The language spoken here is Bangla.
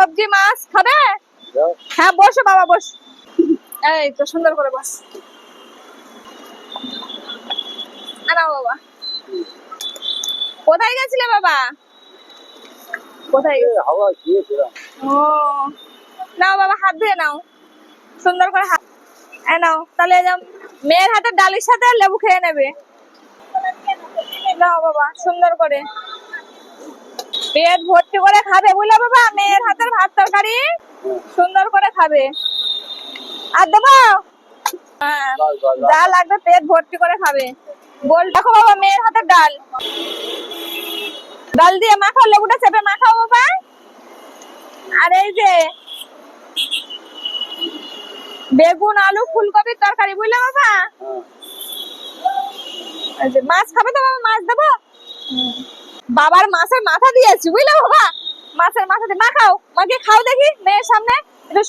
সবজি মাছ খাবে? হ্যাঁ বসো বাবা, বস। এই তো সুন্দর করে বস। নাও বাবা। কোথায় গেছিলে বাবা? কোথায় গেছিলে? ও নাও বাবা, হাত ধুয়ে নাও সুন্দর করে হাত। নাও তাহলে মেয়ের হাতে ডালের সাথে লেবু খেয়ে নেবে। নাও বাবা সুন্দর করে পেট ভর্তি করে খাবে বুঝলে বাবা, মেয়ের হাতের ভাত তরকারি সুন্দর করে খাবে। আর দেবো? হ্যাঁ, যা লাগবে পেট ভর্তি করে খাবে। বল দেখো বাবা, মেয়ের হাতের ডাল, ডাল দিয়ে মাখাও, লেবুটা চেপে মাখাও বাবা। আর এই যে বেগুন আলু ফুলকপির তরকারি বুঝলে বাবা। এই যে মাছ খাবে তো বাবা, মাছ দেবো? বাবার মাছের মাথা দিয়েছি বুঝলে বাবা, মাছের মাথা দিয়ে মাখাও, মাকে খাও দেখি মেয়ের সামনে। একটু